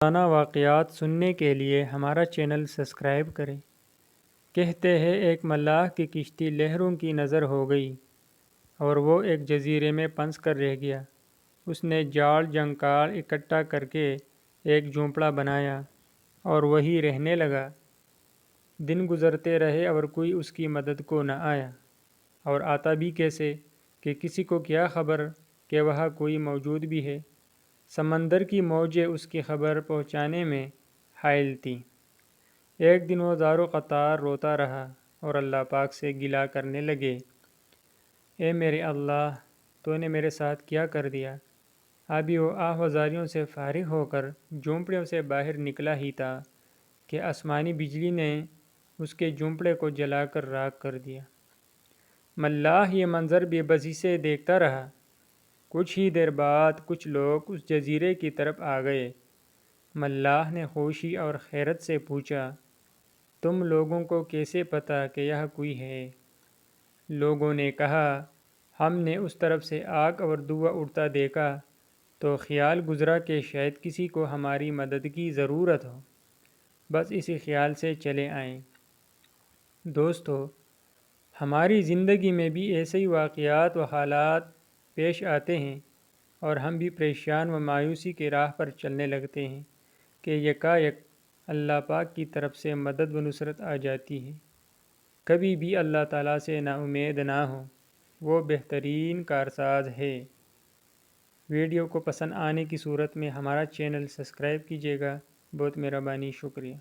روزانہ واقعات سننے کے لیے ہمارا چینل سبسکرائب کریں۔ کہتے ہیں ایک ملاح کی کشتی لہروں کی نظر ہو گئی اور وہ ایک جزیرے میں پھنس کر رہ گیا۔ اس نے جال جنکال اکٹھا کر کے ایک جھونپڑا بنایا اور وہیں رہنے لگا۔ دن گزرتے رہے اور کوئی اس کی مدد کو نہ آیا، اور آتا بھی کیسے کہ کسی کو کیا خبر کہ وہاں کوئی موجود بھی ہے۔ سمندر کی موجیں اس کی خبر پہنچانے میں حائل تھیں۔ ایک دن وہ زار و قطار روتا رہا اور اللہ پاک سے گلہ کرنے لگے، اے میرے اللہ، تو نے میرے ساتھ کیا کر دیا؟ ابھی وہ آہ و زاریوں سے فارغ ہو کر جھونپڑے سے باہر نکلا ہی تھا کہ آسمانی بجلی نے اس کے جھونپڑے کو جلا کر راکھ کر دیا۔ ملاح یہ منظر بے بسی سے دیکھتا رہا۔ کچھ ہی دیر بعد کچھ لوگ اس جزیرے کی طرف آ گئے۔ ملاح نے خوشی اور حیرت سے پوچھا، تم لوگوں کو کیسے پتہ کہ یہاں کوئی ہے؟ لوگوں نے کہا، ہم نے اس طرف سے آگ اور دھواں اڑتا دیکھا تو خیال گزرا کہ شاید کسی کو ہماری مدد کی ضرورت ہو، بس اسی خیال سے چلے آئیں۔ دوستو، ہماری زندگی میں بھی ایسے ہی واقعات و حالات پیش آتے ہیں اور ہم بھی پریشان و مایوسی کی راہ پر چلنے لگتے ہیں کہ یکایک اللہ پاک کی طرف سے مدد و نصرت آ جاتی ہے۔ کبھی بھی اللہ تعالیٰ سے نا امید نہ ہو، وہ بہترین کارساز ہے۔ ویڈیو کو پسند آنے کی صورت میں ہمارا چینل سبسکرائب کیجیے گا۔ بہت مہربانی، شکریہ۔